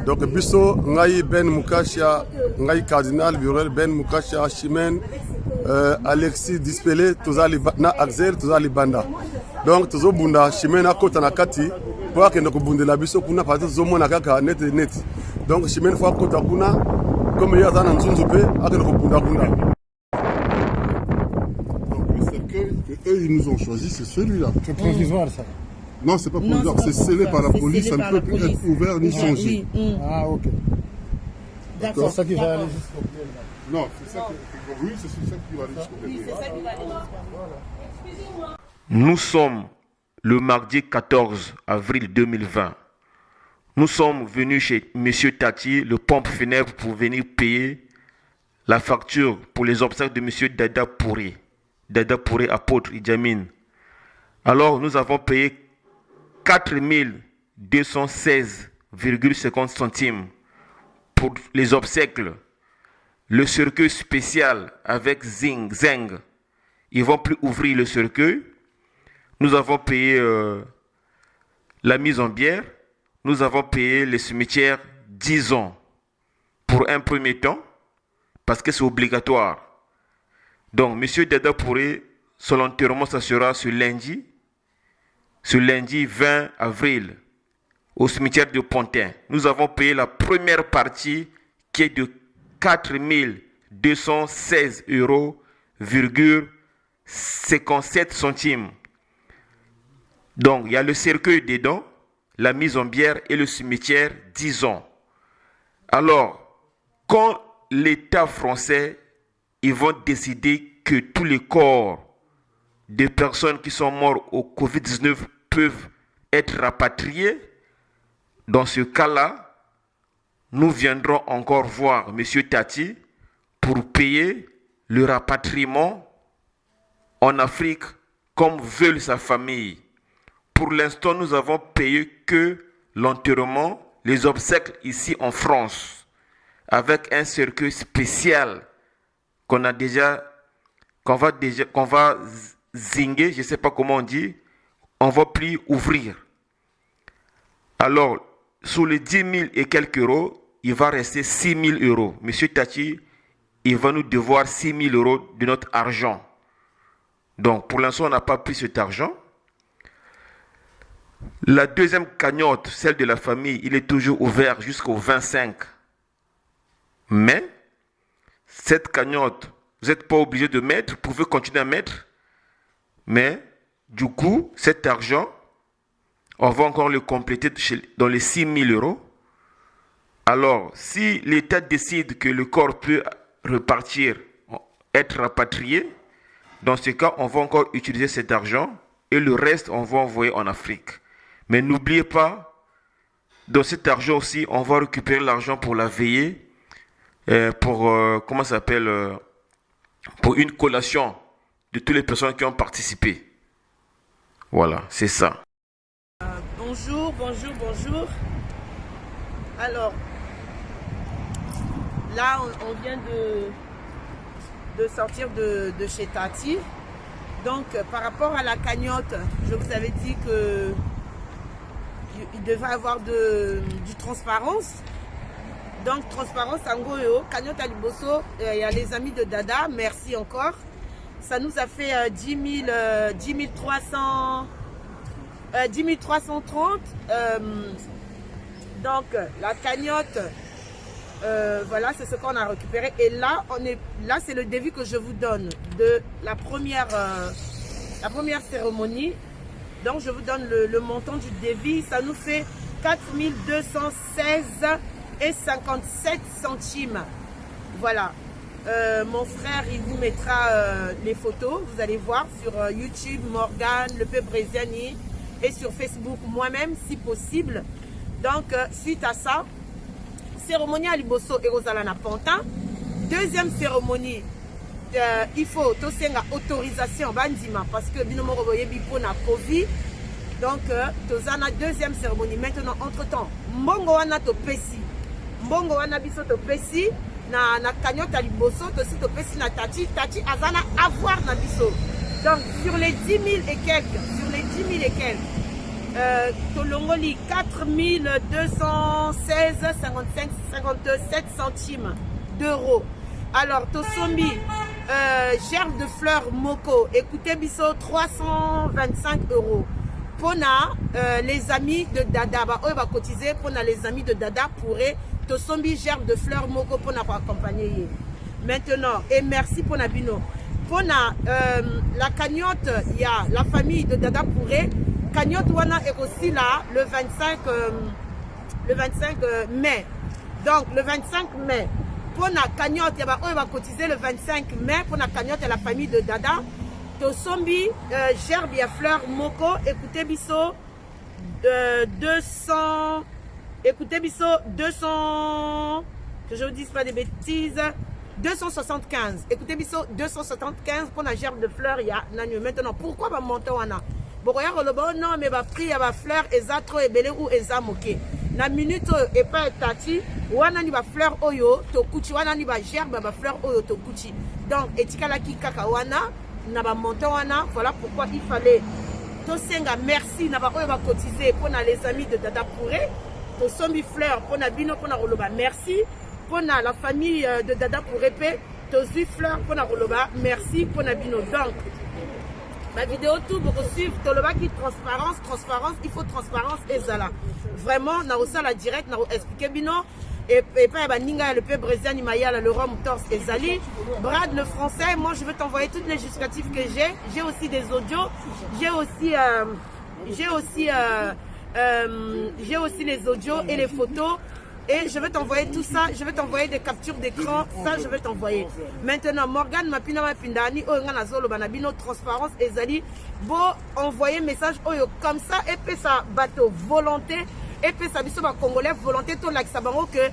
Donc biso ngai Ben Mukasha, ngai cardinal Burel Ben Mukasha Chimène, Alexis Dispelé, tozali na Axel tozali banda. Donc tozo bunda Chimène akota na kati pour que ndoko bundela biso kuna parti zo mona kaka net. Donc Chimène fois kota kuna comme ya dans nzunzu pe akenda ko bunda bunda. Donc le cercueil que eux ils nous ont choisi c'est celui-là. C'est provisoire ça. Non, c'est pas provisoire, c'est scellé par la police, ça ne peut plus être ouvert ni changé. Ah, ok. D'accord. C'est ça qui va aller jusqu'au pied. Non, c'est ça oui, c'est ça qui va aller jusqu'au pied. Nous sommes le mardi 14 avril 2020. Nous sommes venus chez M. Tati, le pompe funèbre, pour venir payer la facture pour les obsèques de M. Dada Pouré. Dada Pouré, apôtre Idi Amin. Alors, nous avons payé 4 216,50 centimes pour les obsèques. Le cercueil spécial avec Zeng. Ils ne vont plus ouvrir le cercueil. Nous avons payé la mise en bière. Nous avons payé les cimetières 10 ans pour un premier temps parce que c'est obligatoire. Donc, M. Dada Pouré, son enterrement, ça sera ce lundi 20 avril, au cimetière de Pontin. Nous avons payé la première partie qui est de 4 216,57 centimes. Donc, il y a le cercueil dedans, la mise en bière et le cimetière 10 ans. Alors, quand l'État français, ils vont décider que tous les corps des personnes qui sont mortes au Covid-19 peuvent être rapatriés, dans ce cas-là, nous viendrons encore voir M. Tati pour payer le rapatriement en Afrique comme veut sa famille. Pour l'instant, nous avons payé que l'enterrement, les obsèques ici en France, avec un cercueil spécial qu'on va zinguer, je ne sais pas comment on dit, on ne va plus ouvrir. Alors, sur les 10 000 et quelques euros, il va rester 6 000 euros. Monsieur Tati, il va nous devoir 6 000 euros de notre argent. Donc, pour l'instant, on n'a pas pris cet argent. La deuxième cagnotte, celle de la famille, il est toujours ouvert jusqu'au 25 mai. Cette cagnotte, vous n'êtes pas obligé de mettre, vous pouvez continuer à mettre. Mais, du coup, cet argent, on va encore le compléter dans les 6 000 euros. Alors, si l'État décide que le corps peut repartir, être rapatrié, dans ce cas, on va encore utiliser cet argent et le reste, on va envoyer en Afrique. Mais n'oubliez pas, dans cet argent aussi, on va récupérer l'argent pour la veillée, pour une collation de toutes les personnes qui ont participé. Voilà, c'est ça. Bonjour. Alors, là, on vient de sortir de chez Tati. Donc, par rapport à la cagnotte, je vous avais dit que il devait avoir du transparence. Donc, transparence, en gros, cagnotte à Liboso, il y a les amis de Dada, merci encore. Ça nous a fait 10 330. Donc, la cagnotte, voilà, c'est ce qu'on a récupéré. Et là, c'est le devis que je vous donne de la première cérémonie. Donc, je vous donne le montant du devis. Ça nous fait 4 216,57 centimes. Voilà. Mon frère, il vous mettra les photos. Vous allez voir sur YouTube, Morgan, le Peu Brésiani, et sur Facebook, moi-même, si possible. Donc, suite à ça, cérémonie à Liboso et Rosalana Pontin. Deuxième cérémonie, il faut aussi une autorisation bandima parce que binomoro boyebi pour na Covid. Donc, tozana deuxième cérémonie. Maintenant, entre-temps, mbongo wana to pesi. Mbongo wana biso to pesi. Na cagnotte à Liboso, aussi to pesi na Tati. Tati azana avoir na biso. Donc, sur les 10 000 et quelques, tolongoli 4 216,57 57 centimes d'euros. Alors, Tosombi, gerbe de fleurs Moko, écoutez Bisso, 325 euros. Pona, les amis de Dada, bah, eux va cotiser, Pona, les amis de Dada pourraient, Tosombi, gerbe de fleurs Moko, Pona pour accompagner. Maintenant, et merci Pona Bino. Pona, la cagnotte, il y a la famille de Dada pourrait, cagnotte Wana est aussi là, le 25 mai. Donc, le 25 mai, pour la cagnotte, on va cotiser le 25 mai pour la cagnotte et la famille de Dada. Tosombi, gerbe, il y a fleur Moko, écoutez Bisso, 200, écoutez Bisso, 200, que je ne vous dise pas des bêtises, 275. Écoutez Bisso, 275 pour la gerbe de fleurs, il y a Nanu. Maintenant, pourquoi va monter Wana? Bon, regarde le bon, non, mais va prix, il y a fleur, et ça trop, et belé ou et ça moqué. Na minute, et pas tati, wana ni ba fleur oyo, to kuchi, wana ni ba gerbe, ba fleur oyo, to kuchi. Donc, etikala ki kaka wana, na ba montant wana, voilà pourquoi il fallait. To senga, merci, na ba oyo va cotiser, pour les amis de Dada Pouré, to sombi fleur, pour na bino, pour na roloba, merci. Pour la famille de Dada Pouré, to zui fleur, pour na roloba, merci, pour na bino. Donc, ma vidéo tout pour suivre tout le bas qui transparence, il faut transparence et ça là. Vraiment, na osa la direct, na expliquer bino et pas ba ninga le peu brésilien Maya le rhum torse et zali. Brad le français, moi je veux t'envoyer toutes les justificatifs que j'ai aussi des audios, j'ai aussi les audios et les photos. Et je vais t'envoyer tout ça, je vais t'envoyer des captures d'écran, ça je vais t'envoyer. Maintenant, Morgan Mapina Mapindani, Oyanazolo Banabino, transparence et Zali, bon, envoyer message comme ça, et puis ça bateau volonté, et puis ça biso congolais volonté, tout l'axabango que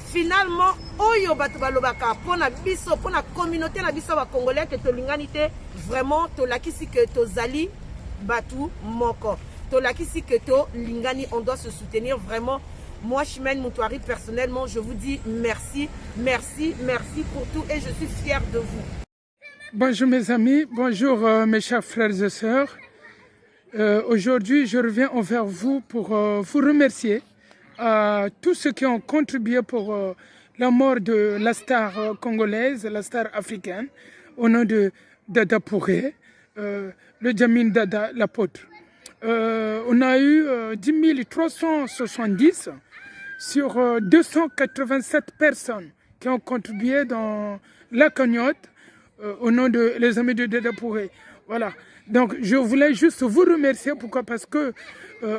finalement, Oyo bateau balobaka, pour la biso, pour la communauté, la biso congolais, que to l'inganité, vraiment, to lakisi que to Zali, batou, moko. To lakisi que to l'ingani, on doit se soutenir vraiment. Moi, Chimène Moutouari, personnellement, je vous dis merci, merci, merci pour tout et je suis fière de vous. Bonjour mes amis, bonjour mes chers frères et sœurs. Aujourd'hui, je reviens envers vous pour vous remercier à tous ceux qui ont contribué pour la mort de la star congolaise, la star africaine, au nom de Dada Pouré, le Djamin Dada, l'apôtre. On a eu 10 370 sur 287 personnes qui ont contribué dans la cagnotte au nom de les amis de Dada Pouré. Voilà. Donc je voulais juste vous remercier. Pourquoi? Parce que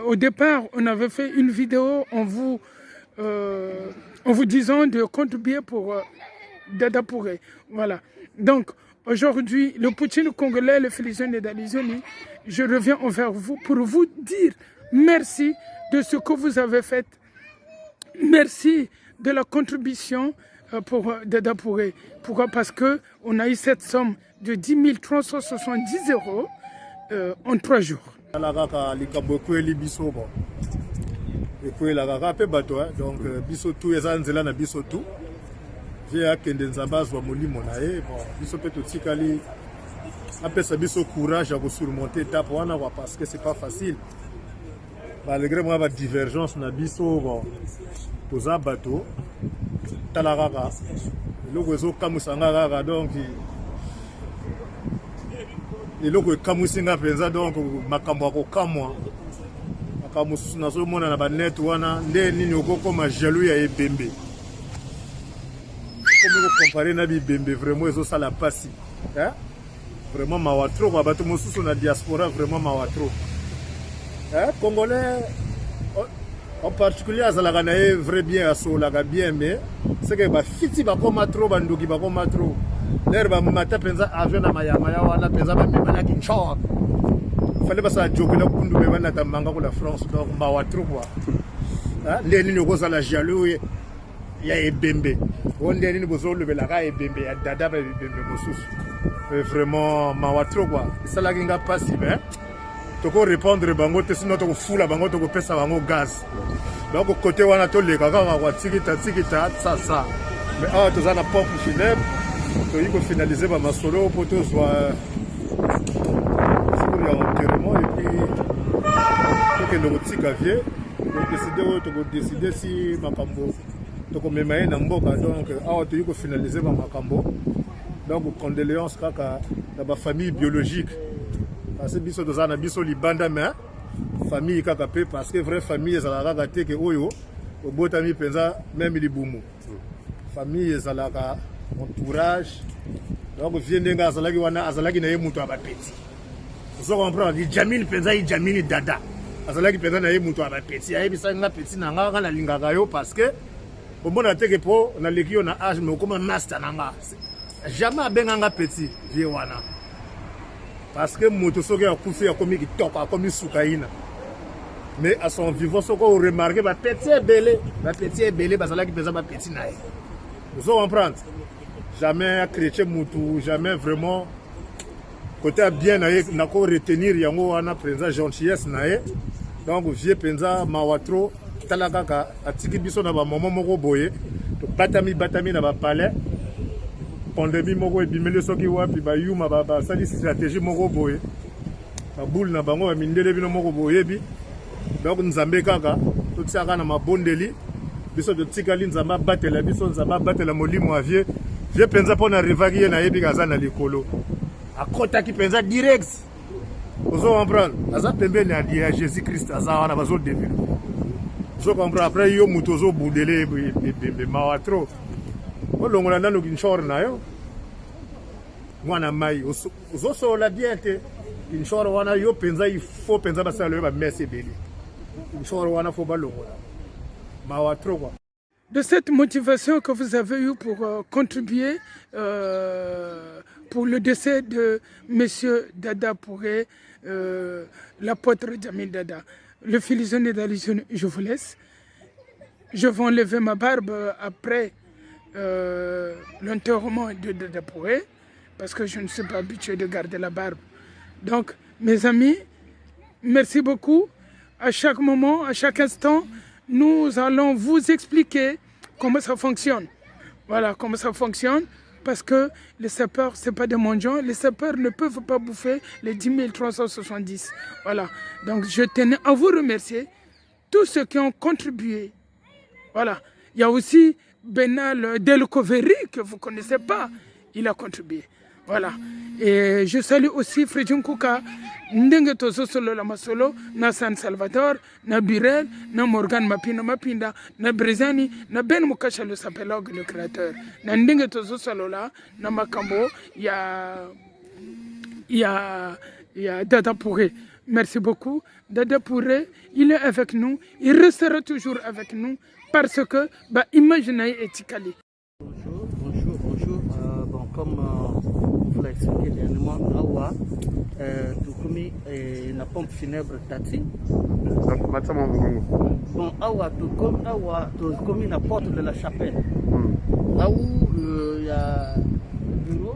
au départ, on avait fait une vidéo en vous disant de contribuer pour Dada Pouré. Voilà. Donc aujourd'hui, le Poutine congolais, le Félicien et Dalizoni, je reviens envers vous pour vous dire merci de ce que vous avez fait. Merci de la contribution pour Dada Pouré. Pourquoi? Parce qu'on a eu cette somme de 10 370 euros en 3 jours. Donc, biso tout ezanzela na biso tout. Via kende nzamba zwa molimo na e bon biso pe to tikali apesa biso courage à surmonter étape wana parce que c'est pas facile. Malgré moi la divergence na biso bon toza bateau talaraka le gozo kamusanga rara donc le logo kamusinga penza donc makambo ko kamwa makambo nazo mona na ba net wana nde nini okoko ma jaloux ya ebembe. Comme vous comparez na bibembe vraiment ils ont ça la passe hein vraiment mawatro kwa bato mosusu na diaspora vraiment mawatro hein congolais en particulier azalaka na vrai bien asolaka bien mais c'est que ba fiti ba koma trop bandoki ba koma trop l'air ba mata penza avion na mayama ya wana penza ba mibana ki choc fallait pas ça jokela kundu be bana tamanga ko la France donc mawatro quoi hein les nini ko za la jaloux ya ebembe onde nini bozo lebelaka ebembe ya Dada ba ebembe mosusu vraiment mawatro quoi ça la kinga pasi mais toko répondre bango te sinon toko fula bango toko pesa bango gaz donc côté wana to le kaka kwa tikita ça mais ah to za na pompe funèbre to yiko finaliser ba masolo pour to soit sur ya enterrement et puis que le tika vie décider si makambo tokomema ye na mboka donc awa toyi kofinalize bamakambo donc condoléance kaka na bafamille biologique parce que biso toza na biso libanda mais famille kaka pe parce que vraie famille ezalaka kaka te ke oyo obotami mpenza même libumu famille ezalaka entourage donc vie ndenge azalaki wana azalaki na ye moto ya bapeti ozo comprendre ijamini mpenza ijamini dada azalaki mpenza na ye moto ya bapeti ayebisaki nga peti na nga kaka nalingaka yo parce que omona teke mpo naleki yo na age me okoma master na nga jamais abenganga petit vie wana parce que moto soki akufi akomi kitoko akomi sukaina mais à son vivant soko remarqué bapeti ebele bazalaki mpenza bapeti na ye ozo comprendre jamais chrétien motu jamais vraiment côté bien na ye nako retenir yango wana mpenza gentillesse na ye donc vie mpenza mawatro tala kaka atiki biso na bamomo moko boye batami na bapalais pandémie moko ebimeli soki wapi bayuma basali stratégie moko boye baboule na bango bamindele bino moko boyebi donc nzambe kaka totiaka na mabondeli biso totikali nzambe abatela biso nzambe abatela molimo ya vie mpenza mpo na arrivaki ye nayebi aza na likolo akotaki mpenza direct ozo comprendre aza pembeni ya jésus christ aza wana bazodevelope ozo comprendre après yo moto ozobundele mawa tro olongola nano kinshore na yo mwana mai ozosola bien te kinshore wana yo mpenza ifo mpenza basala yo bamese ebele kinshore wana fo balongola mawa tro kwa. De cette motivation que vous avez eue pour contribuer pour le décès de M. Dada Pouré, l'apôtre Jamil Dada, le filisonné d'Alison, je vous laisse. Je vais enlever ma barbe après l'enterrement de Dada Pouré, parce que je ne suis pas habitué de garder la barbe. Donc, mes amis, merci beaucoup. À chaque moment, à chaque instant, nous allons vous expliquer comment ça fonctionne. Voilà, comment ça fonctionne. Parce que les sapeurs, ce n'est pas des mendiants. Les sapeurs ne peuvent pas bouffer les 10 370. Voilà. Donc, je tenais à vous remercier, tous ceux qui ont contribué. Voilà. Il y a aussi Benal Delcoveri, que vous ne connaissez pas. Il a contribué. Voilà. Et je salue aussi Fredjun Kouka, Ndenge Tozo Solo la Masolo, na San Salvador, na Birel, na Morgan Mapinda, na Brezani, na Ben Mukasha le sapelog, le créateur. Na Ndenge Tozo Solo la, na Makambo, il y a Dada Pouré. Merci beaucoup. Dada Pouré, il est avec nous, il restera toujours avec nous parce que, imaginez Etikali. Bonjour. Bon, comme vous l'avez expliqué dernièrement, Awa, Toukoumi et la pompe funèbre Tati. Bon, Awa, Toukoumi, la porte de la chapelle. Là où il y a le bureau,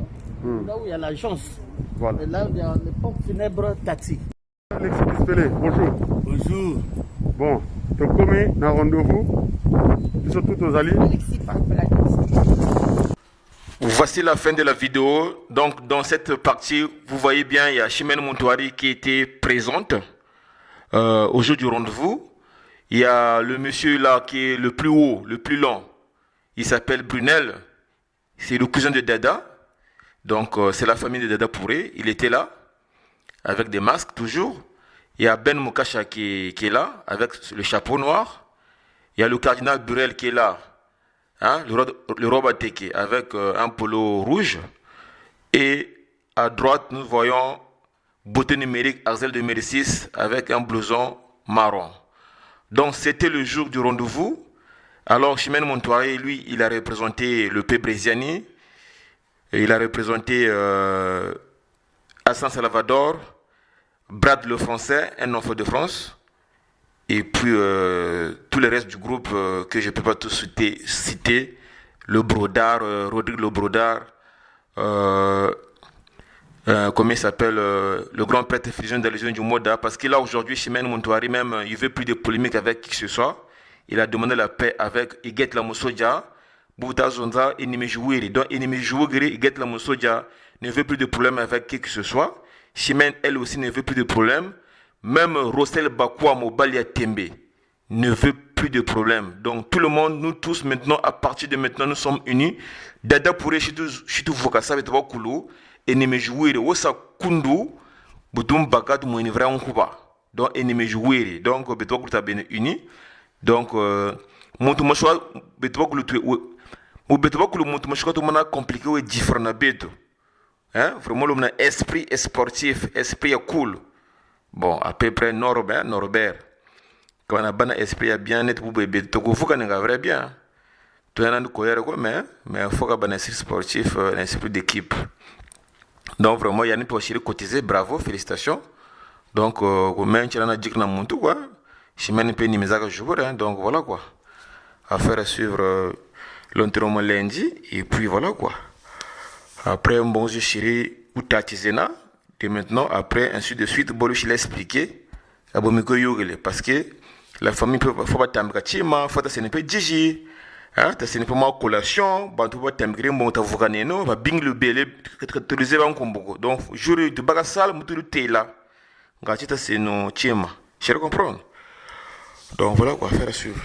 là où il y a l'agence. Voilà. Et là où il y a les pompes funèbres Tati. Alexis Dispelé, bonjour. Bonjour. Bon, Toukoumi, na rendez-vous. Surtout aux alliés. Alexis Parpela. Voici la fin de la vidéo. Donc dans cette partie, vous voyez bien, il y a Chimène Montouari qui était présente au jour du rendez-vous. Il y a le monsieur là qui est le plus haut, le plus long. Il s'appelle Brunel. C'est le cousin de Dada. Donc c'est la famille de Dada Pouré. Il était là, avec des masques toujours. Il y a Ben Mukasha qui est là, avec le chapeau noir. Il y a le cardinal Burel qui est là. Hein, le roi Bateke avec un polo rouge. Et à droite, nous voyons Beauté numérique Arzel de Médicis avec un blouson marron. Donc c'était le jour du rendez-vous. Alors Chimène Montouari, lui, il a représenté le P. Bréziani. Il a représenté Hassan Salvador, Brad le Français, un enfant de France. Et puis tout le reste du groupe que je ne peux pas tous citer, le Brodard, Rodrigue le Brodard, comment il s'appelle, le grand prêtre fusion de la région du Moda, parce que là aujourd'hui, Chimène Montouari même, il veut plus de polémique avec qui que ce soit. Il a demandé la paix avec Iguet Lamoussodia, Bouta Zonza, Enimi Jouiri. Donc Enimi Jouiri, Iguet Lamoussodia ne veut plus de problème avec qui que ce soit. Chimène, elle aussi, ne veut plus de problème. Même Rossel Bakwa Mobalia Tembe, ne veut plus de problème. Donc tout le monde, nous tous maintenant, à partir de maintenant, nous sommes unis. Dada pourrait chitu vokasa betwa kulu eneme jouer wosa kundu butum bakat mo vrai on kuba. Donc eneme jouer. Donc betwa kuta ben uni. Donc montu machwa betwa kulu tu ou betwa kulu montu machwa to mana compliqué ou différent beto. Hein? Vraiment l'homme esprit sportif, esprit cool. Bon, à peu près Norbert. Quand on a un esprit bien net, vous pouvez vrai bien. Tout le monde quoi, mais il faut qu'on ait un esprit sportif, un esprit d'équipe. Donc vraiment, il y a une possibilité de cotiser, bravo, félicitations. Donc, même si on a dit que nous avons quoi, je mets un peu de misère à jouer, donc voilà quoi. Affaire à suivre l'entraînement lundi, et puis voilà quoi. Après, bon, je suis ou tatizena, et maintenant, après, ainsi de suite, bon, je l'ai expliqué, parce que la famille peut pas t'embêter, faut que ça ne peut digi, hein, ça ne peut pas collation, bah tu vas t'embêter, bon, tu vas voir non, va bing le belé, tu le sais pas encore. Donc, jour de bagasal, tu le t'es là, gâter ça c'est nos chima, je comprends. Donc voilà quoi, faire à suivre.